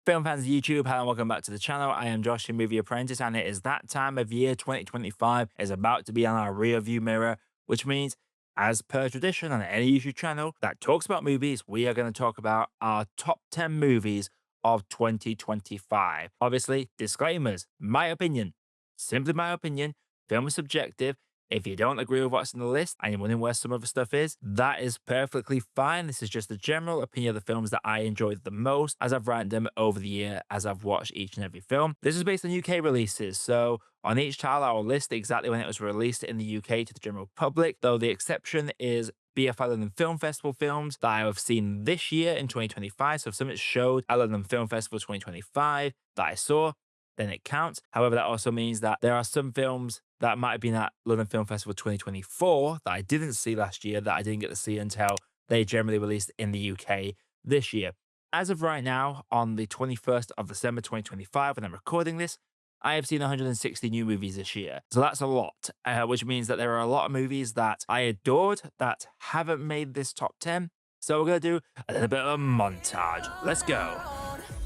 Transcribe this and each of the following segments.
Film fans of YouTube, hello and welcome back to the channel. I am Josh, your movie apprentice, and it is that time of year. 2025 is about to be on our rear view mirror, which means, as per tradition on any YouTube channel that talks about movies, we are going to talk about our top 10 movies of 2025. Obviously, disclaimers, my opinion, simply my opinion, film is subjective. If you don't agree with what's in the list and you're wondering where some of the stuff is, that is perfectly fine. This is just the general opinion of the films that I enjoyed the most as I've ranked them over the year as I've watched each and every film. This is based on UK releases, so on each title I will list exactly when it was released in the UK to the general public, though the exception is BFI London Film Festival films that I have seen this year in 2025. So if something showed at London Film Festival 2025 that I saw, then it counts. However, that also means that there are some films that might have been at London Film Festival 2024 that I didn't see last year that I didn't get to see until they generally released in the UK this year. As of right now, on the 21st of December 2025, when I'm recording this, I have seen 160 new movies this year. So that's a lot, which means that there are a lot of movies that I adored that haven't made this top 10. So we're going to do a little bit of a montage. Let's go.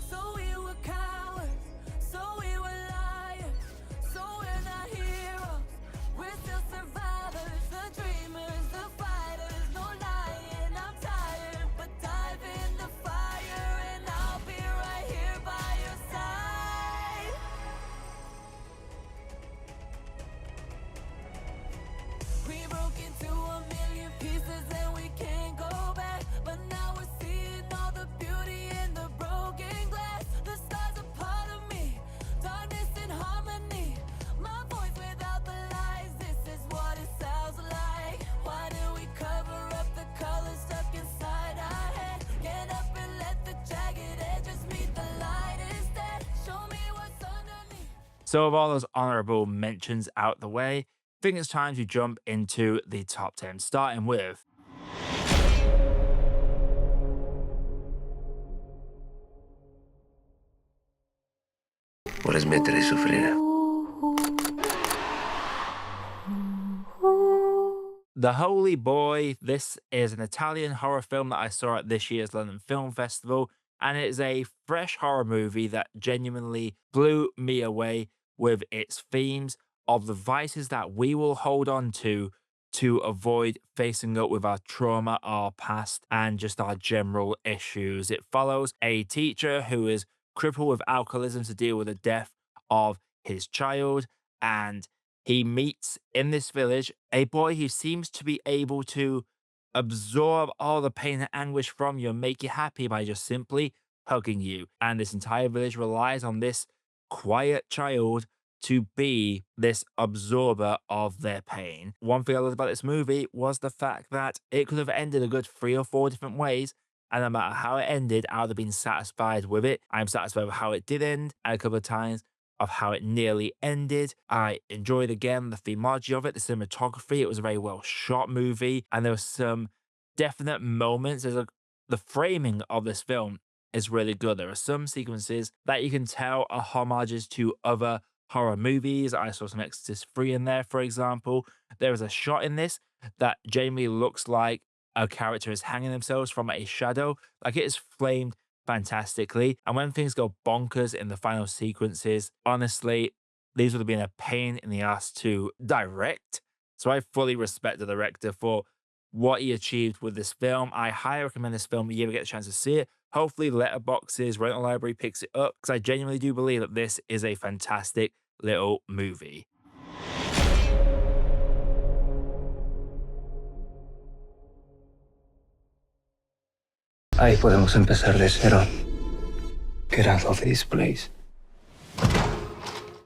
So we were cowards, so we were liars, so we're not heroes, we're still survivors, the dreamers, the fighters, no lying, I'm tired, but dive in the fire and I'll be right here by your side. We broke into a million pieces and we can't go back, but now we're seeing all the beauty in the broken glass. The stars are part of me, darkness and harmony. My voice without the lies, this is what it sounds like. Why do we cover up the colors stuck inside our head? Get up and let the jagged edges meet the light instead. Show me what's underneath. So, with all those honorable mentions out the way, I think it's time to jump into the top 10, starting with Vuole smettere di soffrire. The Holy Boy. This is an Italian horror film that I saw at this year's London Film Festival, and it is a fresh horror movie that genuinely blew me away with its themes of the vices that we will hold on to avoid facing up with our trauma, our past, and just our general issues. It follows a teacher who is crippled with alcoholism to deal with the death of his child, and he meets in this village a boy who seems to be able to absorb all the pain and anguish from you and make you happy by just simply hugging you. And this entire village relies on this quiet child to be this absorber of their pain. One thing I loved about this movie was the fact that it could have ended a good 3 or 4 different ways. And no matter how it ended, I would have been satisfied with it. I'm satisfied with how it did end, and a couple of times of how it nearly ended. I enjoyed again the themology of it, the cinematography. It was a very well shot movie, and there were some definite moments. The framing of this film is really good. There are some sequences that you can tell are homages to other horror movies. I saw some Exorcist 3 in there, for example. There is a shot in this that genuinely looks like a character is hanging themselves from a shadow. Like, it is framed fantastically. And when things go bonkers in the final sequences, honestly, these would have been a pain in the ass to direct. So I fully respect the director for what he achieved with this film. I highly recommend this film if you ever get a chance to see it. Hopefully, Letterboxd's rental library picks it up, because I genuinely do believe that this is a fantastic little movie. Ahí podemos empezar de cero. Get out of this place.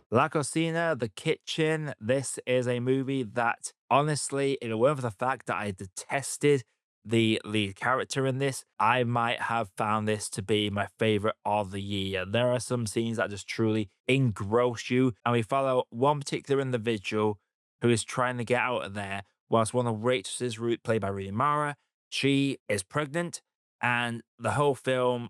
La Cocina, The Kitchen. This is a movie that, honestly, if it weren't for the fact that I detested the lead character in this, I might have found this to be my favorite of the year. There are some scenes that just truly engross you, and we follow one particular individual who is trying to get out of there, whilst one of Rachel's, played by Rooney Mara, she is pregnant, and the whole film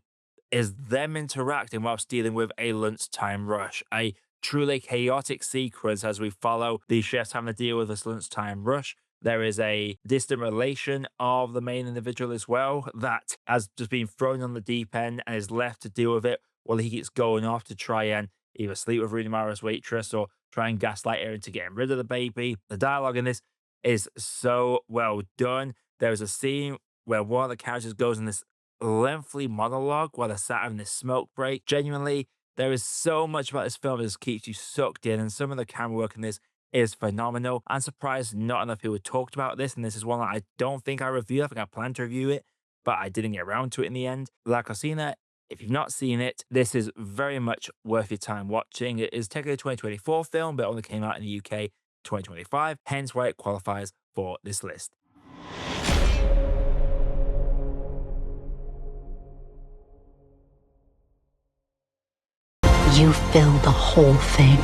is them interacting whilst dealing with a lunchtime rush. A truly chaotic sequence as we follow the chefs having to deal with this lunchtime rush. There is a distant relation of the main individual as well that has just been thrown on the deep end and is left to deal with it while he keeps going off to try and either sleep with Rooney Mara's waitress or try and gaslight her into getting rid of the baby. The dialogue in this is so well done. There's a scene where one of the characters goes in this lengthy monologue while they're sat having this smoke break. Genuinely, there is so much about this film that just keeps you sucked in, and some of the camera work in this is phenomenal. I'm surprised not enough people talked about this, and this is one that I don't think I reviewed. I think I planned to review it, but I didn't get around to it in the end. La Cocina, if you've not seen it, this is very much worth your time watching. It is technically a 2024 film, but it only came out in the UK 2025, hence why it qualifies for this list. You fill the whole thing.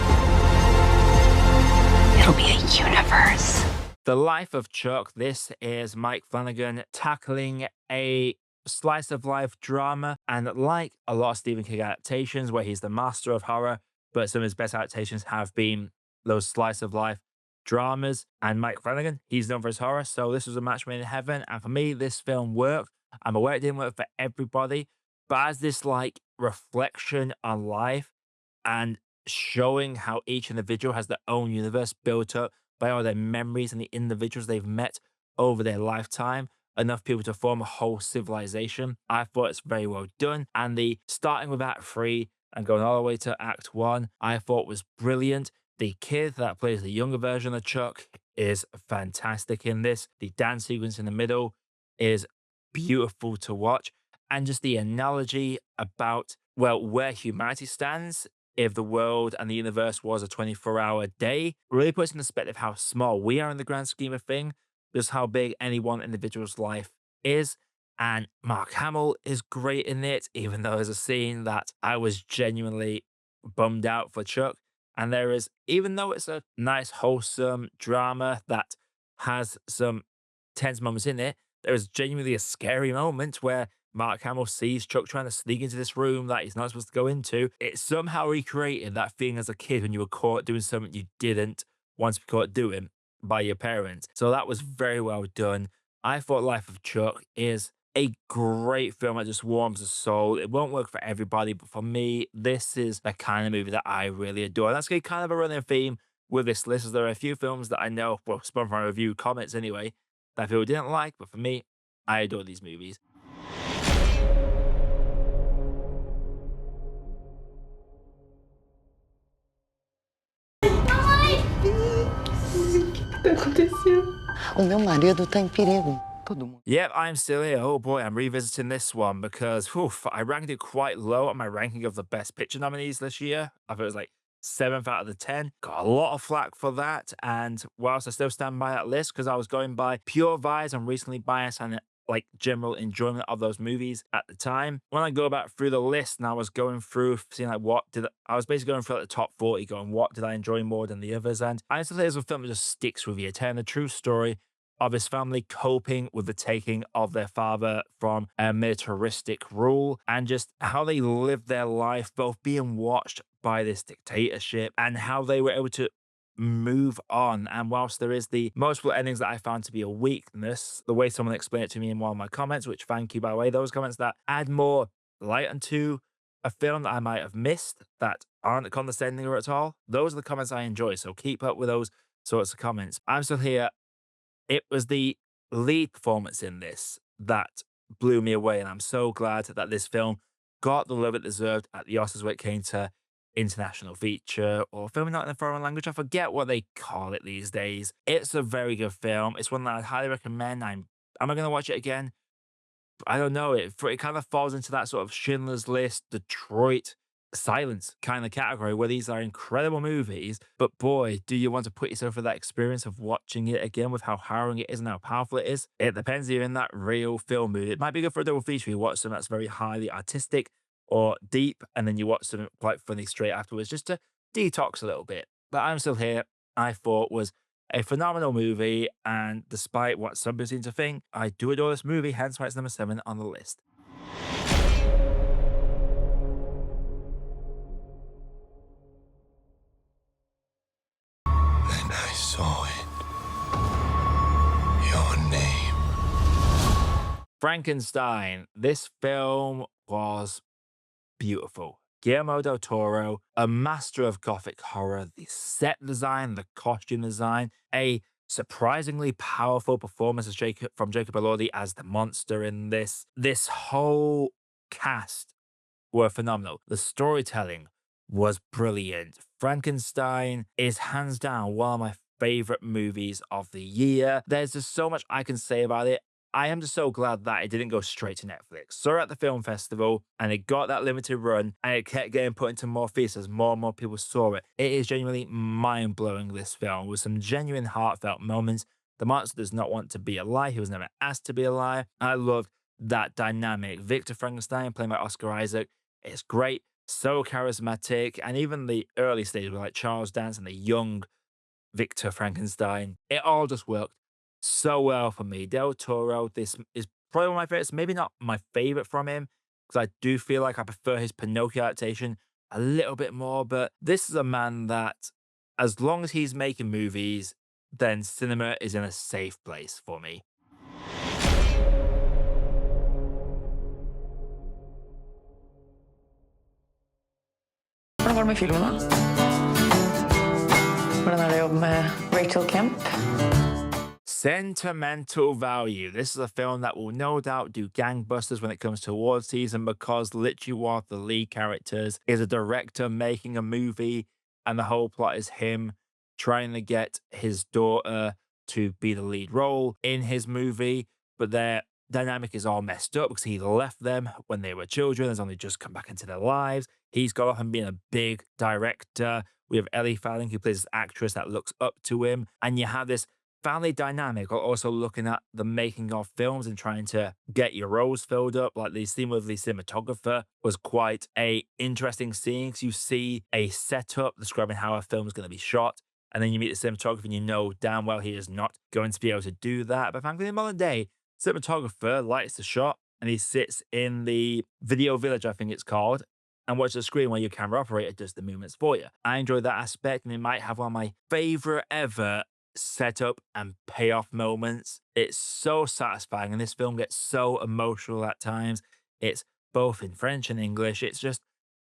It'll be a universe. The Life of Chuck. This is Mike Flanagan tackling a slice of life drama. And like a lot of Stephen King adaptations, where he's the master of horror, but some of his best adaptations have been those slice of life dramas. And Mike Flanagan, he's known for his horror. So this was a match made in heaven. And for me, this film worked. I'm aware it didn't work for everybody, but as this like reflection on life and showing how each individual has their own universe built up by all their memories and the individuals they've met over their lifetime, enough people to form a whole civilization. I thought it's very well done. And the starting with Act 3 and going all the way to Act 1, I thought was brilliant. The kid that plays the younger version of Chuck is fantastic in this. The dance sequence in the middle is beautiful to watch. And just the analogy about, well, where humanity stands if the world and the universe was a 24-hour day really puts in perspective how small we are in the grand scheme of things, just how big any one individual's life is. And Mark Hamill is great in it, even though there's a scene that I was genuinely bummed out for Chuck. And there is, even though it's a nice, wholesome drama that has some tense moments in it, there is genuinely a scary moment where Mark Hamill sees Chuck trying to sneak into this room that he's not supposed to go into. It somehow recreated that feeling as a kid when you were caught doing something you didn't want to be caught doing by your parents. So that was very well done. I thought Life of Chuck is a great film that just warms the soul. It won't work for everybody, but for me, this is the kind of movie that I really adore. And that's kind of a running theme with this list, as there are a few films that I know, well, spun from my review comments anyway, that people didn't like, but for me, I adore these movies. O meu marido tá em perigo. Todo mundo. Yep, I'm still here. Oh boy, I'm revisiting this one because I ranked it quite low on my ranking of the best picture nominees this year. I thought it was like 7th out of the 10. Got a lot of flack for that. And whilst I still stand by that list because I was going by pure vibes and recently biased and like general enjoyment of those movies at the time. When I go back through the list and I was going through seeing like I was basically going through like the top 40 going what did I enjoy more than the others, and I honestly there's a film that just sticks with you, telling the true story of his family coping with the taking of their father from a militaristic rule and just how they lived their life both being watched by this dictatorship and how they were able to move on. And whilst there is the multiple endings that I found to be a weakness, the way someone explained it to me in one of my comments, which thank you by the way, those comments that add more light onto a film that I might have missed that aren't condescending or at all, those are the comments I enjoy. So keep up with those sorts of comments. I'm still here. It was the lead performance in this that blew me away, and I'm so glad that this film got the love it deserved at the Oscars when it came to international feature or filming not in a foreign language. I forget what they call it these days. It's a very good film. It's one that I'd highly recommend. Am I going to watch it again? I don't know. It kind of falls into that sort of Schindler's List, Detroit, Silence kind of category where these are incredible movies, but boy, do you want to put yourself through that experience of watching it again with how harrowing it is and how powerful it is. It depends if you're in that real film mood. It might be good for a double feature. You watch something that's very highly artistic or deep, and then you watch something quite funny straight afterwards just to detox a little bit. But I'm Still Here, I thought was a phenomenal movie, and despite what some people seem to think, I do adore this movie, hence why it's number 7 on the list. And I saw it. Your name. Frankenstein. This film was beautiful. Guillermo del Toro, a master of gothic horror, the set design, the costume design, a surprisingly powerful performance as from Jacob Elordi as the monster in this. This whole cast were phenomenal. The storytelling was brilliant. Frankenstein is hands down one of my favorite movies of the year. There's just so much I can say about it. I am just so glad that it didn't go straight to Netflix. Saw it at the film festival and it got that limited run and it kept getting put into more theaters as more and more people saw it. It is genuinely mind blowing, this film, with some genuine heartfelt moments. The monster does not want to be alive. He was never asked to be alive. I loved that dynamic. Victor Frankenstein, played by Oscar Isaac, is great, so charismatic, and even the early stages with like Charles Dance and the young Victor Frankenstein, it all just worked so well for me. Del Toro, this is probably one of my favorites, maybe not my favorite from him, because I do feel like I prefer his Pinocchio adaptation a little bit more, but this is a man that, as long as he's making movies, then cinema is in a safe place for me. Hvordan går det med filmen da? Hvordan er det å jobbe med Rachel Kemp? Sentimental Value. This is a film that will no doubt do gangbusters when it comes to award season because literally one of the lead characters is a director making a movie, and the whole plot is him trying to get his daughter to be the lead role in his movie, but their dynamic is all messed up because he left them when they were children, has only just come back into their lives. He's got off and being a big director. We have Ellie Fanning, who plays this actress that looks up to him, and you have this family dynamic, or also looking at the making of films and trying to get your roles filled up. Like the scene with the cinematographer was quite a interesting scene because you see a setup describing how a film is going to be shot, and then you meet the cinematographer and you know damn well he is not going to be able to do that. But frankly, in modern day, cinematographer lights the shot and he sits in the video village, I think it's called, and watch the screen while your camera operator does the movements for you. I enjoy that aspect, and it might have one of my favorite ever setup and payoff moments. It's so satisfying, and this film gets so emotional at times. It's both in French and English. It's just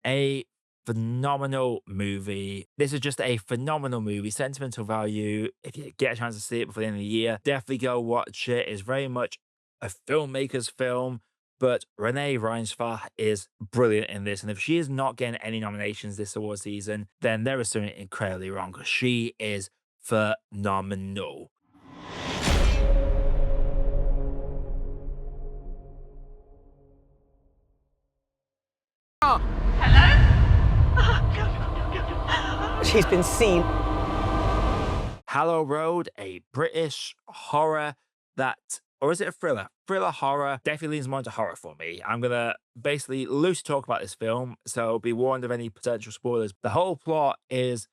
a phenomenal movie. This is just a phenomenal movie. Sentimental Value. If you get a chance to see it before the end of the year, definitely go watch it. It's very much a filmmaker's film, but Renee Reinsvar is brilliant in this. And if she is not getting any nominations this award season, then there is something incredibly wrong because she is phenomenal. She's been seen. Hallow Road, a British horror that, or is it a thriller? Thriller horror definitely leans more into horror for me. I'm gonna basically loose talk about this film, so be warned of any potential spoilers. The whole plot is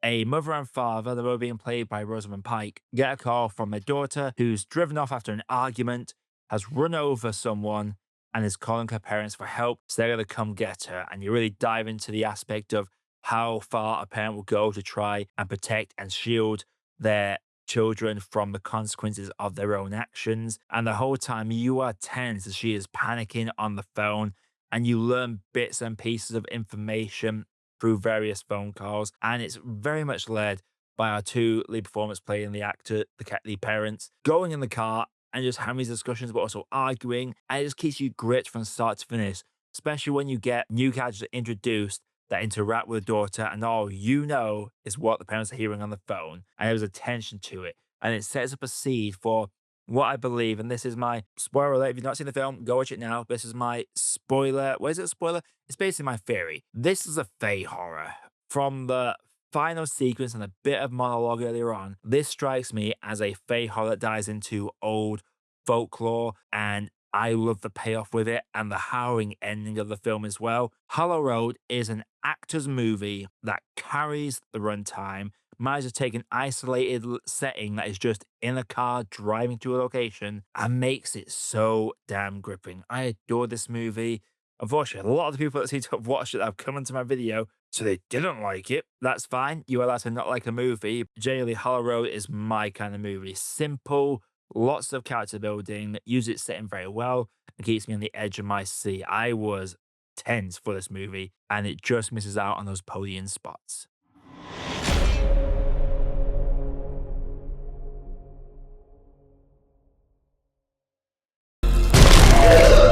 a mother and father, the both being played by Rosamund Pike, get a call from their daughter who's driven off after an argument, has run over someone, and is calling her parents for help. So they're going to come get her. And you really dive into the aspect of how far a parent will go to try and protect and shield their children from the consequences of their own actions. And the whole time you are tense as she is panicking on the phone, and you learn bits and pieces of information through various phone calls. And it's very much led by our two lead performers playing the actor, the parents, going in the car and just having these discussions, but also arguing. And it just keeps you gripped from start to finish, especially when you get new characters introduced that interact with the daughter, and all you know is what the parents are hearing on the phone. And there's a tension to it. And it sets up a seed for what I believe, and this is my spoiler alert. If you've not seen the film, go watch it now. This is my spoiler. What is it, a spoiler? It's basically my theory. This is a Fey horror. From the final sequence and a bit of monologue earlier on, this strikes me as a Fey horror that dives into old folklore, and I love the payoff with it and the harrowing ending of the film as well. Hollow Road is an actor's movie that carries the runtime, manages to take an isolated setting that is just in a car driving to a location and makes it so damn gripping. I adore this movie. Unfortunately, a lot of the people that seem to have watched it have come into my video, so they didn't like it. That's fine. You're allowed to not like a movie. Generally, Hollow Road is my kind of movie. Simple, lots of character building, uses its setting very well, and keeps me on the edge of my seat. I was tense for this movie, and it just misses out on those podium spots.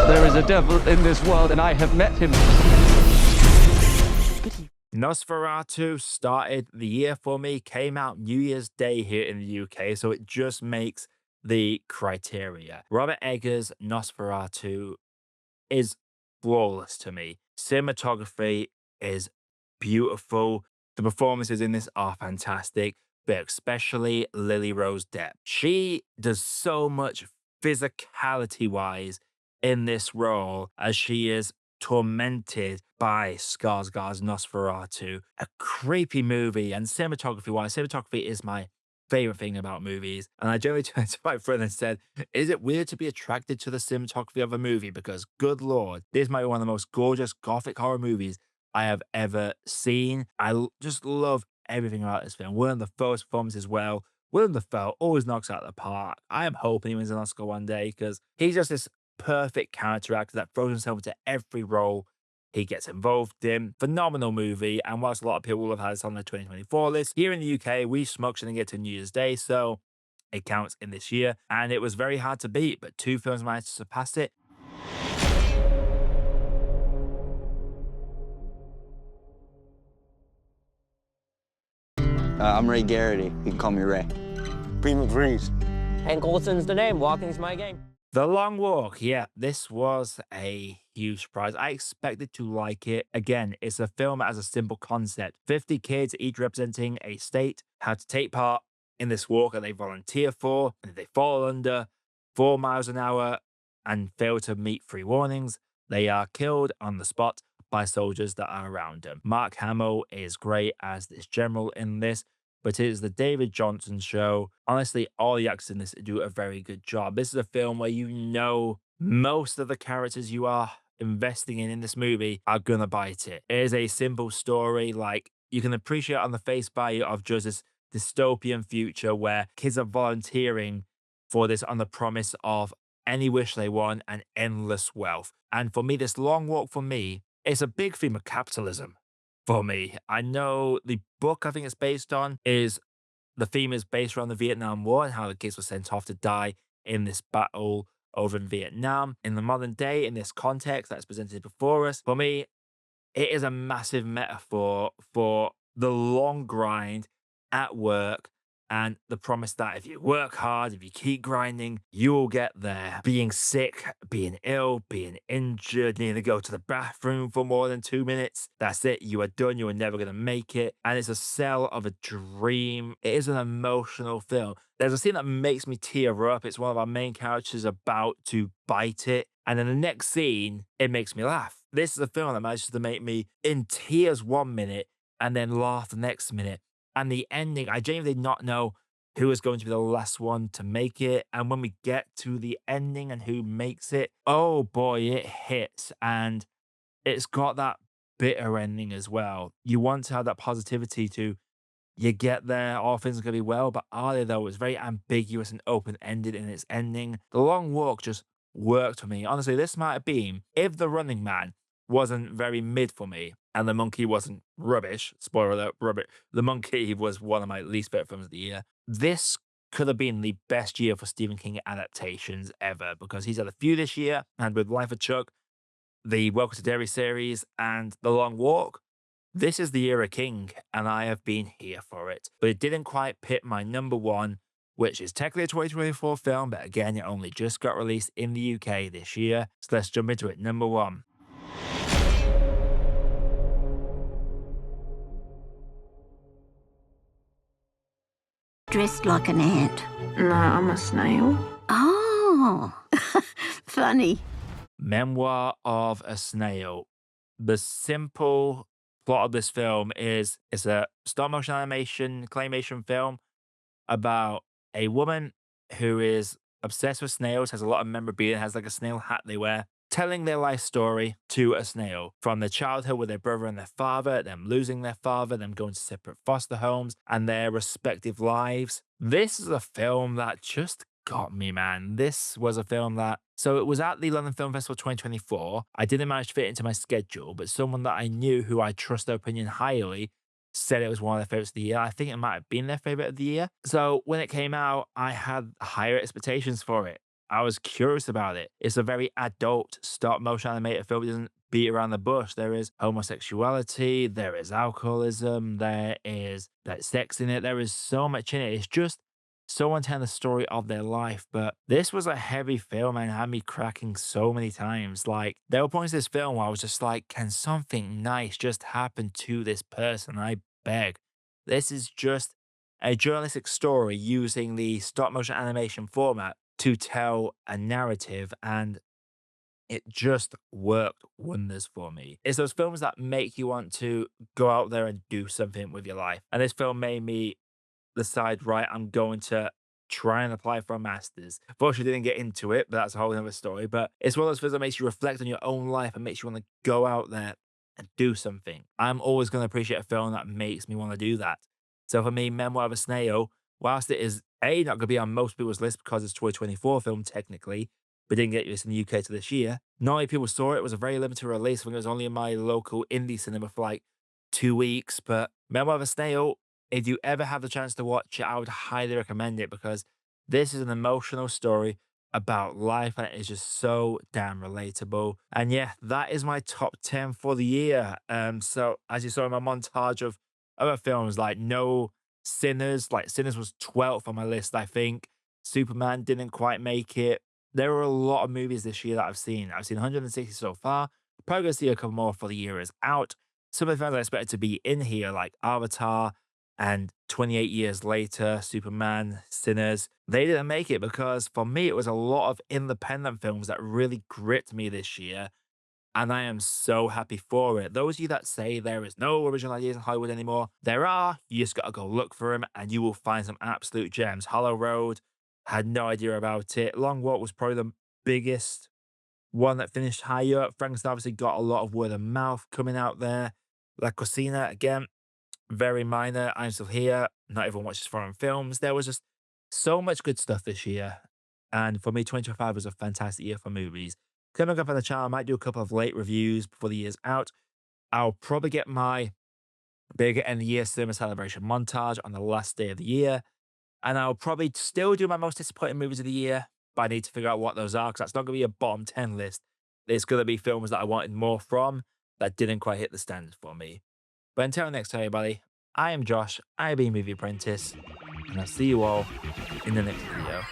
There is a devil in this world, and I have met him. Nosferatu started the year for me, came out New Year's Day here in the UK, so it just makes the criteria. Robert Eggers' Nosferatu is flawless to me. Cinematography is beautiful. The performances in this are fantastic, but especially Lily Rose Depp. She does so much physicality wise in this role as she is tormented by Skarsgård's Nosferatu. A creepy movie, and cinematography wise, cinematography is my favorite thing about movies. And I generally turned to my friend and said, is it weird to be attracted to the cinematography of a movie? Because good lord, this might be one of the most gorgeous gothic horror movies I have ever seen. Just love everything about this film. Willem Dafoe's performance as well. Willem Dafoe always knocks out the park. I am hoping he wins an Oscar one day because he's just this perfect character actor that throws himself into every role he gets involved in. Phenomenal movie. And whilst a lot of people will have had this on their 2024 list, here in the UK, we smoked and get to New Year's Day. So it counts in this year. And it was very hard to beat, but two films managed to surpass it. I'm Ray Garrity. You can call me Ray. Beam of Breeze. Hank Olson's the name. Walking's my game. The Long Walk. Yeah, this was a huge surprise. I expected to like it. Again, it's a film that has a simple concept. 50 kids, each representing a state, have to take part in this walk that they volunteer for, and if they fall under 4 miles an hour and fail to meet 3 warnings, they are killed on the spot by soldiers that are around them. Mark Hamill is great as this general in this, but it is the David Johnson show. Honestly, all the actors in this do a very good job. This is a film where you know most of the characters you are investing in this movie are gonna bite it. It is a simple story, like you can appreciate on the face value of just this dystopian future where kids are volunteering for this on the promise of any wish they want and endless wealth. And for me, this long walk for me, it's a big theme of capitalism for me. I know the book I think it's based on is the theme is based around the Vietnam War and how the kids were sent off to die in this battle over in Vietnam. In the modern day, in this context that's presented before us, for me, it is a massive metaphor for the long grind at work and the promise that if you work hard, if you keep grinding, you will get there. Being sick, being ill, being injured, needing to go to the bathroom for more than 2 minutes. That's it. You are done. You are never going to make it. And it's a sell of a dream. It is an emotional film. There's a scene that makes me tear up. It's one of our main characters about to bite it. And in the next scene, it makes me laugh. This is a film that manages to make me in tears 1 minute and then laugh the next minute. And the ending, I genuinely did not know who is going to be the last one to make it. And when we get to the ending and who makes it, oh boy, it hits. And it's got that bitter ending as well. You want to have that positivity to, you get there, all things are going to be well, but are they though? It's very ambiguous and open-ended in its ending. The Long Walk just worked for me. Honestly, this might have been, if The Running Man wasn't very mid for me, and The Monkey wasn't rubbish, spoiler alert, rubbish, The Monkey was one of my least favorite films of the year. This could have been the best year for Stephen King adaptations ever, because he's had a few this year, and with Life of Chuck, the Welcome to Derry series, and The Long Walk, this is the year of King, and I have been here for it. But it didn't quite pit my number one, which is technically a 2024 film, but again, it only just got released in the UK this year. So let's jump into it. Number one. Dressed like an ant. No, I'm a snail. Oh, funny. Memoir of a Snail. The simple plot of this film is it's a stop motion animation claymation film about a woman who is obsessed with snails, has a lot of memorabilia, has like a snail hat they wear, telling their life story to a snail from their childhood with their brother and their father, them losing their father, them going to separate foster homes, and their respective lives. This is a film that just got me, man. This was a film that, so it was at the London Film Festival 2024. I didn't manage to fit it into my schedule, but someone that I knew who I trust their opinion highly said it was one of their favorites of the year. I think it might have been their favorite of the year. So when it came out, I had higher expectations for it. I was curious about it. It's a very adult stop motion animated film. It doesn't beat around the bush. There is homosexuality, there is alcoholism, there is like sex in it. There is so much in it. It's just someone telling the story of their life. But this was a heavy film and had me cracking so many times. Like, there were points in this film where I was just like, can something nice just happen to this person? I beg. This is just a journalistic story using the stop motion animation format to tell a narrative, and it just worked wonders for me. It's those films that make you want to go out there and do something with your life. And this film made me decide, right, I'm going to try and apply for a master's. Fortunately, didn't get into it, but that's a whole other story. But it's one of those films that makes you reflect on your own life and makes you want to go out there and do something. I'm always going to appreciate a film that makes me want to do that. So for me, Memoir of a Snail, whilst it is not going to be on most people's list because it's a 2024 film technically, but didn't get this in the UK to this year. Not many people saw it. It was a very limited release. I think it was only in my local indie cinema for like 2 weeks. But Memoir of a Snail, if you ever have the chance to watch it, I would highly recommend it because this is an emotional story about life and it is just so damn relatable. And yeah, that is my top 10 for the year. So as you saw in my montage of other films like No Sinners, like Sinners was 12th on my list, I think. Superman didn't quite make it. There were a lot of movies this year that I've seen. I've seen 160 so far. Probably gonna see a couple more for the year is out. Some of the films I expected to be in here, like Avatar and 28 Years Later, Superman, Sinners, they didn't make it because for me, it was a lot of independent films that really gripped me this year. And I am so happy for it. Those of you that say there is no original ideas in Hollywood anymore, there are. You just gotta go look for them and you will find some absolute gems. Hollow Road, had no idea about it. Long Walk was probably the biggest one that finished higher up. Frankenstein obviously got a lot of word of mouth coming out there. La Cocina, again, very minor. I'm Still Here. Not everyone watches foreign films. There was just so much good stuff this year. And for me, 2025 was a fantastic year for movies. Coming up on the channel, I might do a couple of late reviews before the year's out. I'll probably get my bigger end of the year cinema celebration montage on the last day of the year. And I'll probably still do my most disappointing movies of the year, but I need to figure out what those are because that's not going to be a bottom 10 list. It's going to be films that I wanted more from that didn't quite hit the standards for me. But until next time, everybody, I am Josh, I be Movie Apprentice, and I'll see you all in the next video.